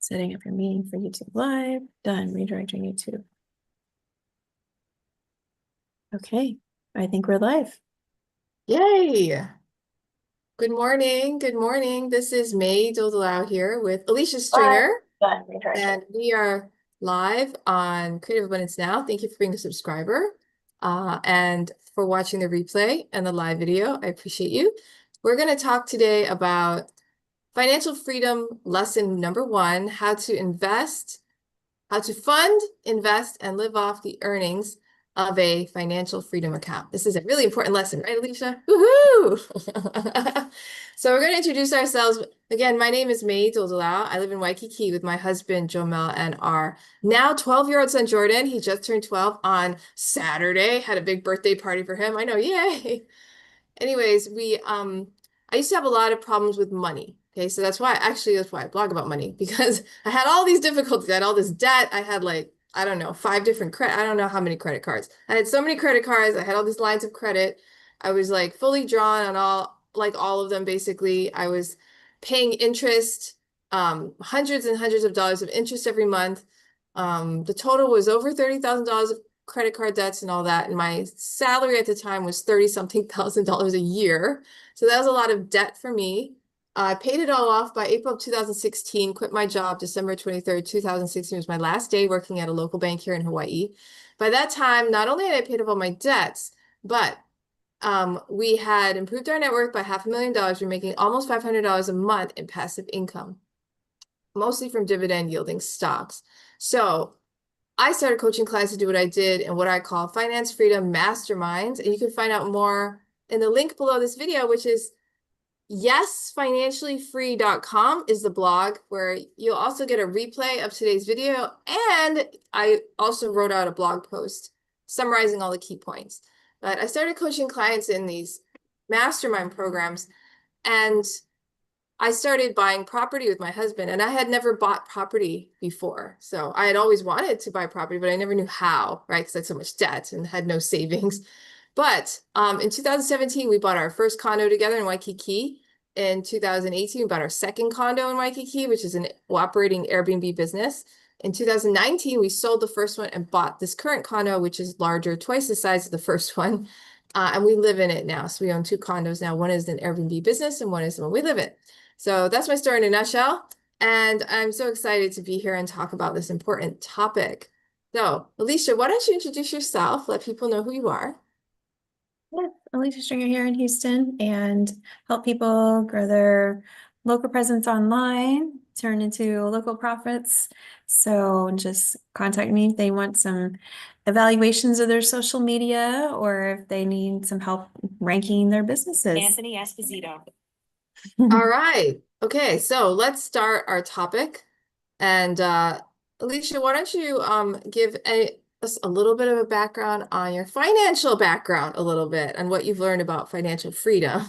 Setting up your meeting for YouTube Live. Done. Redirecting YouTube. Okay, I think we're live. Yay! Good morning. Good morning. This is May Doldelau here with Alicia Live. Stringer, Done. Redirecting. and we are live on Creative Abundance Now. Thank you for being a subscriber and for watching the replay and the live video. I appreciate you. We're going to talk today about financial freedom lesson number 1, how to invest, how to fund, invest, and live off the earnings of a financial freedom account. This is a really important lesson, right, Alicia? Woohoo! So we're going to introduce ourselves. Again, my name is May Doldelau. I live in Waikiki with my husband, Jomel, and our now 12-year-old son, Jordan. He just turned 12 on Saturday. Had a big birthday party for him. I know, yay! Anyways, I used to have a lot of problems with money. Okay, so that's why I blog about money, because I had all these difficulties. I had all this debt. I had like, I don't know, 5 different I don't know how many credit cards. I had so many credit cards. I had all these lines of credit. I was like fully drawn on all of them basically. I was paying interest, hundreds and hundreds of dollars of interest every month. The total was over $30,000 of credit card debts and all that. And my salary at the time was 30 something thousand dollars a year. So that was a lot of debt for me. I paid it all off by April of 2016, quit my job December 23rd, 2016 was my last day working at a local bank here in Hawaii. By that time, not only had I paid off all my debts, but we had improved our net worth by $500,000. We're making almost $500 a month in passive income, mostly from dividend yielding stocks. So I started coaching clients to do what I did and what I call Finance Freedom Masterminds. And you can find out more in the link below this video, which is yesfinanciallyfree.com is the blog, where you'll also get a replay of today's video. And I also wrote out a blog post summarizing all the key points. But I started coaching clients in these mastermind programs, and I started buying property with my husband, and I had never bought property before. So I had always wanted to buy property, but I never knew how, right? Because I had so much debt and had no savings. But in 2017, we bought our first condo together in Waikiki. In 2018, we bought our second condo in Waikiki, which is an operating Airbnb business. In 2019, we sold the first one and bought this current condo, which is larger, twice the size of the first one. And we live in it now. So we own 2 condos now. One is an Airbnb business and one is the one we live in. So that's my story in a nutshell. And I'm so excited to be here and talk about this important topic. So, Alicia, why don't you introduce yourself? Let people know who you are. Yeah, Alicia Stringer here in Houston, and help people grow their local presence online, turn into local profits. So just contact me if they want some evaluations of their social media or if they need some help ranking their businesses. Anthony Esposito. All right. Okay, so let's start our topic. And Alicia, why don't you give us a little bit of a background on your financial background, a little bit, and what you've learned about financial freedom.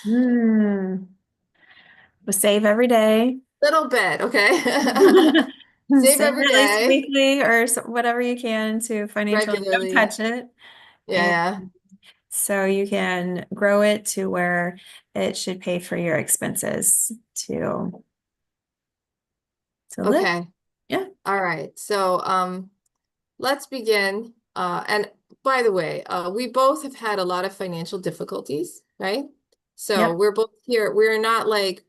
Hmm. We'll save every day. Little bit, okay? Save Save every at least day weekly or whatever you can to financially don't regularly. touch it. Yeah, And yeah. so you can grow it to where it should pay for your expenses to live. Okay. Yeah. All right. So let's begin. And by the way, we both have had a lot of financial difficulties, right? So Yep. we're both here. We're not like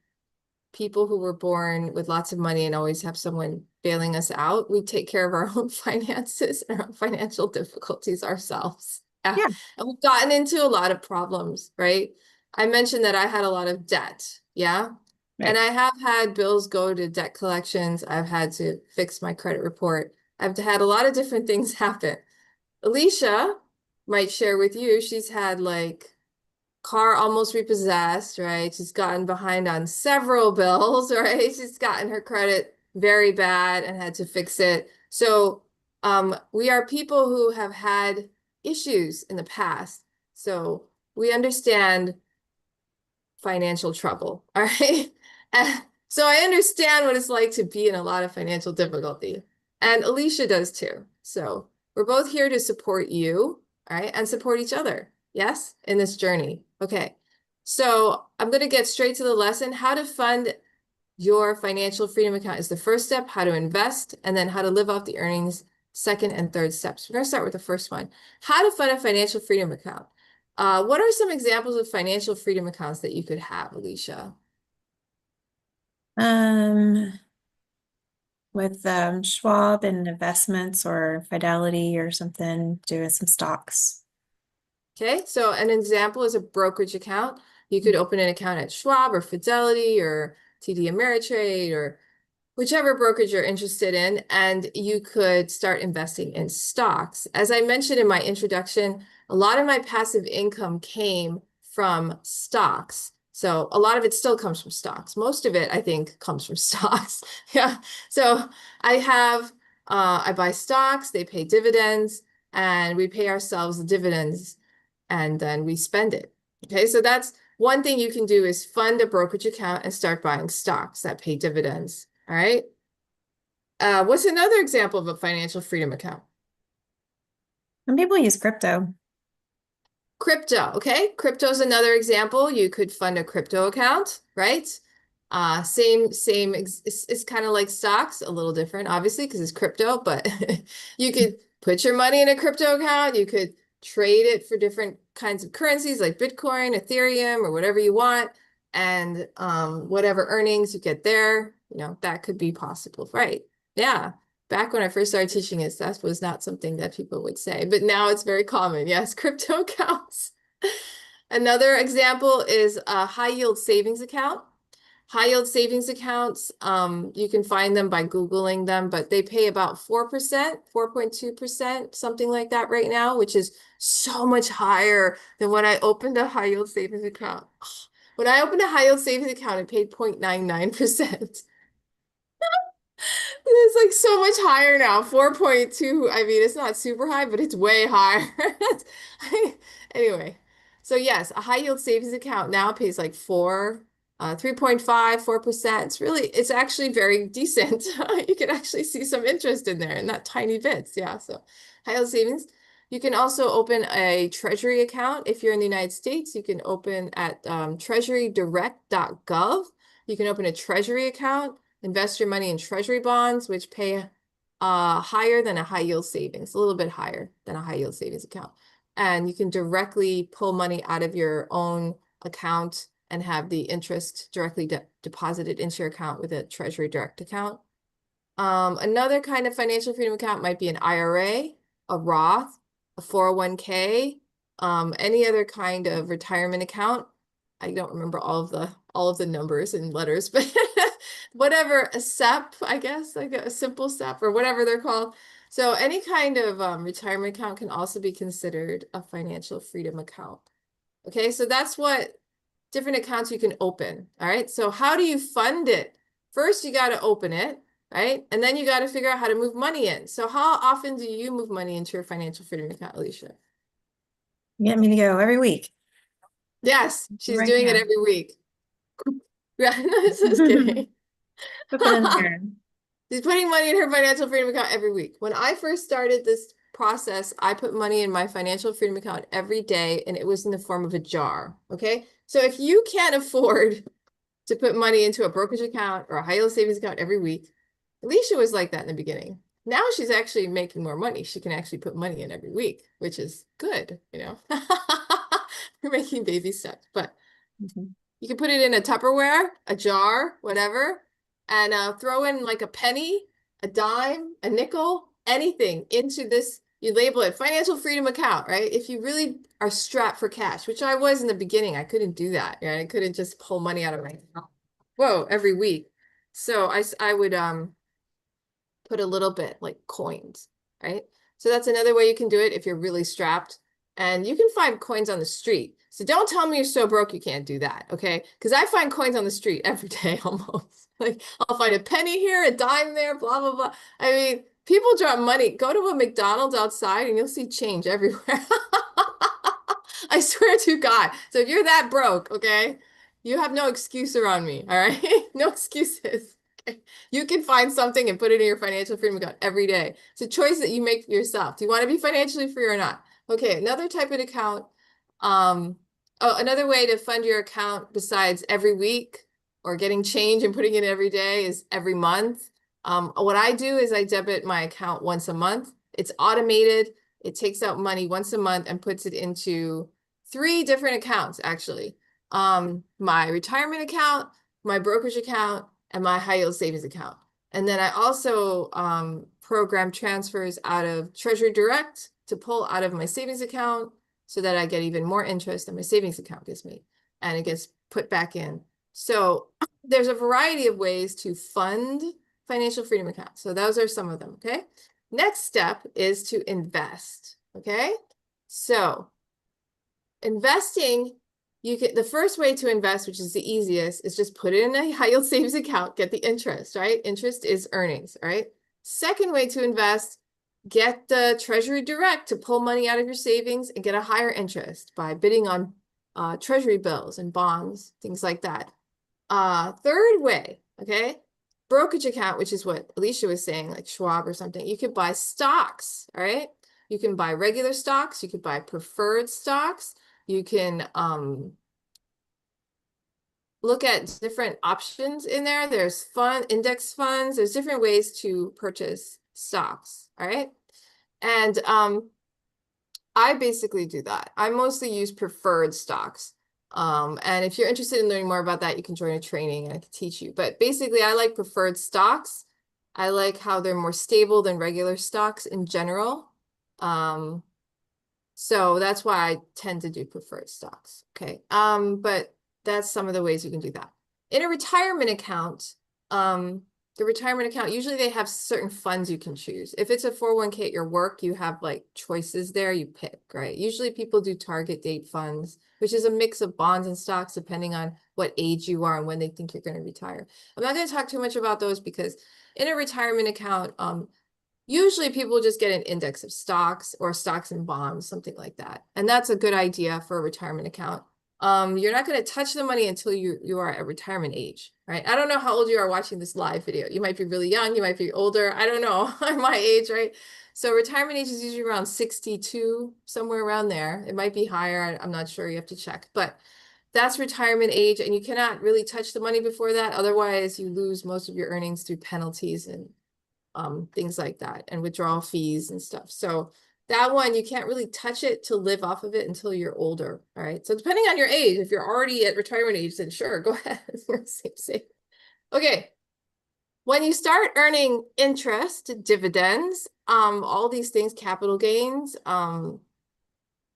people who were born with lots of money and always have someone bailing us out. We take care of our own finances and our own financial difficulties ourselves. Yeah. Yeah. And we've gotten into a lot of problems, right? I mentioned that I had a lot of debt. Yeah. And Right. I have had bills go to debt collections. I've had to fix my credit report. I've had a lot of different things happen. Alicia might share with you, she's had like car almost repossessed, right? She's gotten behind on several bills, right? She's gotten her credit very bad and had to fix it. So we are people who have had issues in the past. So we understand financial trouble, all right? And so I understand what it's like to be in a lot of financial difficulty. And Alicia does too. So we're both here to support you, all right, and support each other, yes, in this journey. Okay, so I'm going to get straight to the lesson, how to fund your financial freedom account is the first step, how to invest, and then how to live off the earnings, second and third steps. We're going to start with the first one. How to fund a financial freedom account. What are some examples of financial freedom accounts that you could have, Alicia? Um, with Schwab and investments or Fidelity or something, do some stocks. Okay, so an example is a brokerage account. You could open an account at Schwab or Fidelity or TD Ameritrade or whichever brokerage you're interested in, and you could start investing in stocks. As I mentioned in my introduction, a lot of my passive income came from stocks. So a lot of it still comes from stocks. Most of it, I think, comes from stocks. Yeah. So I buy stocks, they pay dividends, and we pay ourselves the dividends, and then we spend it. Okay. So that's one thing you can do is fund a brokerage account and start buying stocks that pay dividends. All right. What's another example of a financial freedom account? Some people use crypto. Crypto. Okay. Crypto is another example. You could fund a crypto account, right? Same, it's kind of like stocks, a little different, obviously, because it's crypto, but you could put your money in a crypto account. You could trade it for different kinds of currencies like Bitcoin, Ethereum, or whatever you want. And whatever earnings you get there, that could be possible, right? Yeah. Back when I first started teaching it, that was not something that people would say, but now it's very common. Yes, crypto accounts. Another example is a high yield savings account. High yield savings accounts, you can find them by Googling them, but they pay about 4%, 4.2%, something like that right now, which is so much higher than when I opened a high yield savings account. When I opened a high yield savings account, it paid 0.99%. It's like so much higher now. 4.2. I mean, it's not super high, but it's way higher. Anyway, so yes, a high yield savings account now pays like 3.5, 4%. It's actually very decent. You can actually see some interest in there in that tiny bits. Yeah. So high yield savings. You can also open a treasury account. If you're in the United States, you can open at treasurydirect.gov. You can open a treasury account. Invest your money in treasury bonds, which pay higher than a high yield savings, a little bit higher than a high yield savings account. And you can directly pull money out of your own account and have the interest directly deposited into your account with a Treasury Direct account. Another kind of financial freedom account might be an IRA, a Roth, a 401k, any other kind of retirement account. I don't remember all of the numbers and letters, but whatever, a SEP, I guess, like a simple SEP or whatever they're called. So any kind of retirement account can also be considered a financial freedom account. Okay, so that's what different accounts you can open. All right, so how do you fund it? First, you got to open it, right? And then you got to figure out how to move money in. So how often do you move money into your financial freedom account, Alicia? You get me to go every week. Yes, she's Right doing it now. every week. Yeah, no, just kidding. Put it in there. She's putting money in her financial freedom account every week. When I first started this process, I put money in my financial freedom account every day, and it was in the form of a jar. Okay. So if you can't afford to put money into a brokerage account or a high yield savings account every week, Alicia was like that in the beginning. Now she's actually making more money. She can actually put money in every week, which is good, We're making baby steps, but Mhm. you can put it in a Tupperware, a jar, whatever, and throw in like a penny, a dime, a nickel, anything into this. You label it financial freedom account, right? If you really are strapped for cash, which I was in the beginning, I couldn't do that. Right? I couldn't just pull money out of my account. Whoa, every week. So I would put a little bit like coins, right? So that's another way you can do it if you're really strapped. And you can find coins on the street. So don't tell me you're so broke you can't do that, okay? Because I find coins on the street every day almost. Like I'll find a penny here, a dime there, blah, blah, blah. I mean, people drop money. Go to a McDonald's outside and you'll see change everywhere. I swear to God. So if you're that broke, okay, you have no excuse around me, all right? No excuses. Okay? You can find something and put it in your financial freedom account every day. It's a choice that you make for yourself. Do you want to be financially free or not? Okay, another type of account. Oh, another way to fund your account besides every week. or getting change and putting it every day is every month. What I do is I debit my account once a month. It's automated. It takes out money once a month and puts it into 3 different accounts, actually. My retirement account, my brokerage account, and my high yield savings account. And then I also program transfers out of Treasury Direct to pull out of my savings account so that I get even more interest than my savings account gives me. And it gets put back in. So there's a variety of ways to fund financial freedom accounts. So those are some of them, okay? Next step is to invest, okay? So investing, the first way to invest, which is the easiest, is just put it in a high yield savings account, get the interest, right? Interest is earnings, right? Second way to invest, get the Treasury Direct to pull money out of your savings and get a higher interest by bidding on Treasury bills and bonds, things like that. Third way, okay, brokerage account, which is what Alicia was saying, like Schwab or something. You could buy stocks, all right? You can buy regular stocks. You could buy preferred stocks. You can look at different options in there. There's index funds. There's different ways to purchase stocks, all right? And I basically do that. I mostly use preferred stocks. And if you're interested in learning more about that, you can join a training and I can teach you. But basically, I like preferred stocks. I like how they're more stable than regular stocks in general. So that's why I tend to do preferred stocks. Okay. But that's some of the ways you can do that. In a retirement account, the retirement account, usually they have certain funds you can choose. If it's a 401k at your work, you have like choices there, you pick, right? Usually people do target date funds, which is a mix of bonds and stocks, depending on what age you are and when they think you're going to retire. I'm not going to talk too much about those because in a retirement account, usually people just get an index of stocks or stocks and bonds, something like that. And that's a good idea for a retirement account. You're not going to touch the money until you are at retirement age, right? I don't know how old you are watching this live video. You might be really young, you might be older. I don't know. I'm my age, right? So retirement age is usually around 62, somewhere around there. It might be higher. I'm not sure. You have to check. But that's retirement age, and you cannot really touch the money before that. Otherwise, you lose most of your earnings through penalties and things like that, and withdrawal fees and stuff. So that one, you can't really touch it to live off of it until you're older. All right. So depending on your age, if you're already at retirement age, then sure, go ahead. Same. Okay. When you start earning interest, dividends, all these things, capital gains,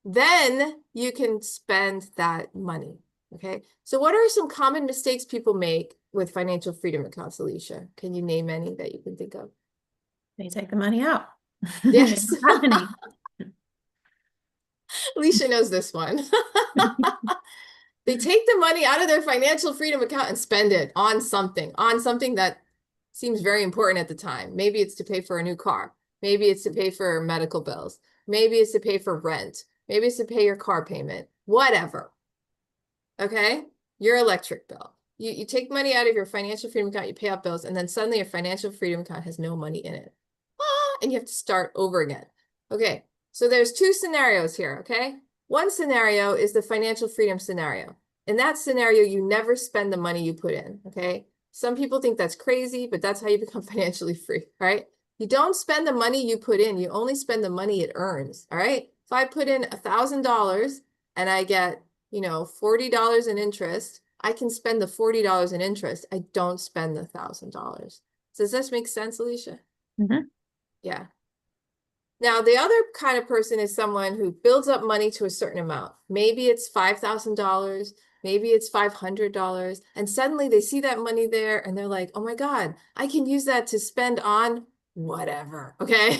then you can spend that money. Okay. So what are some common mistakes people make with financial freedom accounts, Alicia? Can you name any that you can think of? They take the money out. Yes. They don't have any. Alicia knows this one. They take the money out of their financial freedom account and spend it on something that seems very important at the time. Maybe it's to pay for a new car. Maybe it's to pay for medical bills. Maybe it's to pay for rent. Maybe it's to pay your car payment. Whatever. Okay? Your electric bill. You take money out of your financial freedom account, you pay out bills, and then suddenly your financial freedom account has no money in it. And you have to start over again. Okay, so there's 2 scenarios here, okay? One scenario is the financial freedom scenario. In that scenario, you never spend the money you put in, okay? Some people think that's crazy, but that's how you become financially free, right? You don't spend the money you put in, you only spend the money it earns, all right? If I put in $1,000 and I get, $40 in interest, I can spend the $40 in interest. I don't spend the $1,000. Does this make sense, Alicia? Mm-hmm. Yeah. Now, the other kind of person is someone who builds up money to a certain amount. Maybe it's $5,000, maybe it's $500, and suddenly they see that money there and they're like, oh my God, I can use that to spend on whatever, okay?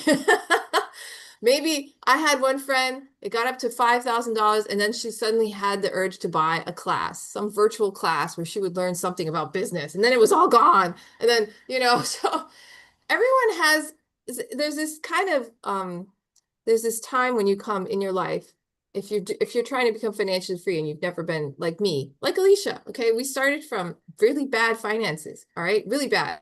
Maybe I had one friend, it got up to $5,000, and then she suddenly had the urge to buy a class, some virtual class where she would learn something about business, and then it was all gone. And then, so everyone has, there's this kind of, there's this time when you come in your life, if you're trying to become financially free and you've never been like me, like Alicia, okay, we started from really bad finances, all right, really bad.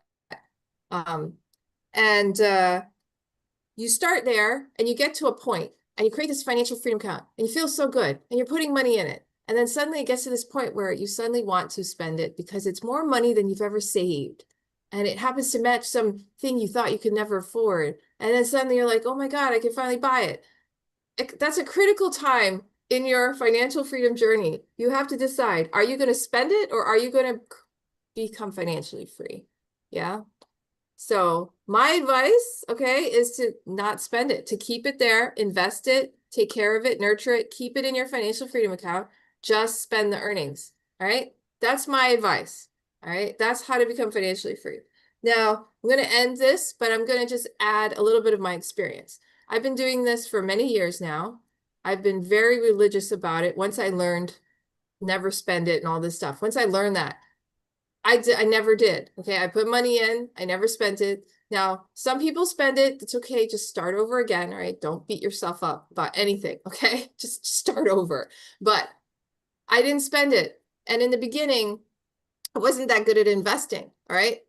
You start there and you get to a point and you create this financial freedom account and you feel so good and you're putting money in it. And then suddenly it gets to this point where you suddenly want to spend it because it's more money than you've ever saved. And it happens to match something you thought you could never afford. And then suddenly you're like, oh my God, I can finally buy it. That's a critical time in your financial freedom journey. You have to decide, are you going to spend it or are you going to become financially free? Yeah. So my advice, okay, is to not spend it, to keep it there, invest it, take care of it, nurture it, keep it in your financial freedom account, just spend the earnings. All right. That's my advice. All right. That's how to become financially free. Now, I'm going to end this, but I'm going to just add a little bit of my experience. I've been doing this for many years now. I've been very religious about it. Once I learned never spend it and all this stuff, once I learned that, I never did. Okay, I put money in, I never spent it. Now, some people spend it. It's okay. Just start over again. All right. Don't beat yourself up about anything. Okay. Just start over. But I didn't spend it. And in the beginning, I wasn't that good at investing. All right.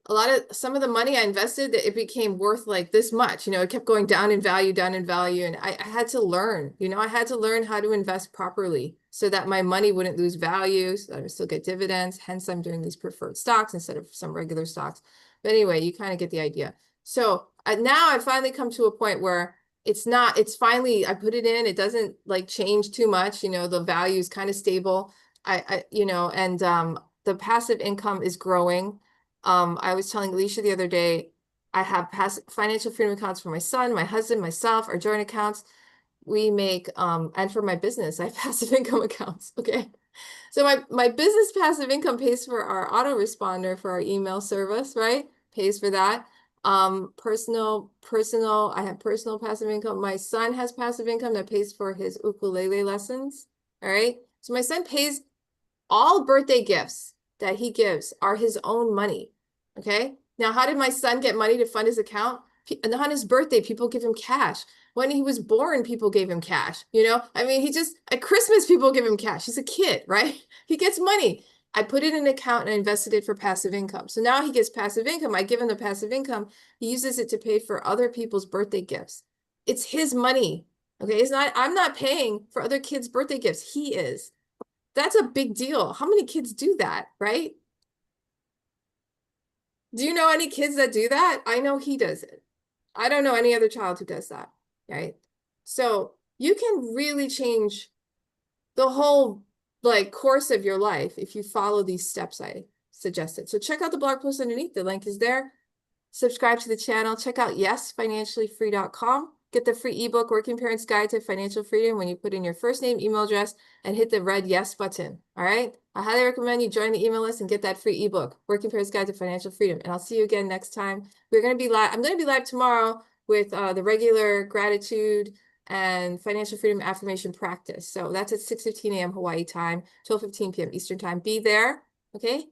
Some of the money I invested, it became worth like this much. It kept going down in value, down in value. And I had to learn, I had to learn how to invest properly so that my money wouldn't lose value, so that I would still get dividends. Hence, I'm doing these preferred stocks instead of some regular stocks. But anyway, you kind of get the idea. So now I finally come to a point where it's finally, I put it in, it doesn't like change too much. The value is kind of stable. The passive income is growing. I was telling Alicia the other day, I have financial freedom accounts for my son, my husband, myself, our joint accounts. We make, and for my business, I have passive income accounts. Okay. So my business passive income pays for our autoresponder for our email service, right? Pays for that. Personal, I have personal passive income. My son has passive income that pays for his ukulele lessons. All right. So my son pays all birthday gifts that he gives are his own money. Okay. Now, how did my son get money to fund his account? And on his birthday, people give him cash. When he was born, people gave him cash. I mean, at Christmas, people give him cash. He's a kid, right? He gets money. I put it in an account and I invested it for passive income. So now he gets passive income. I give him the passive income. He uses it to pay for other people's birthday gifts. It's his money. Okay. I'm not paying for other kids' birthday gifts. He is. That's a big deal. How many kids do that, right? Do you know any kids that do that? I know he does it. I don't know any other child who does that, right? So you can really change the whole course of your life if you follow these steps I suggested. So check out the blog post underneath. The link is there. Subscribe to the channel. Check out yesfinanciallyfree.com. Get the free ebook, Working Parents Guide to Financial Freedom, when you put in your first name, email address, and hit the red yes button. All right. I highly recommend you join the email list and get that free ebook, Working Parents Guide to Financial Freedom. And I'll see you again next time. We're going to be live. I'm going to be live tomorrow with the regular gratitude and financial freedom affirmation practice. So that's at 6:15 a.m. Hawaii time, 12:15 p.m. Eastern time. Be there. Okay.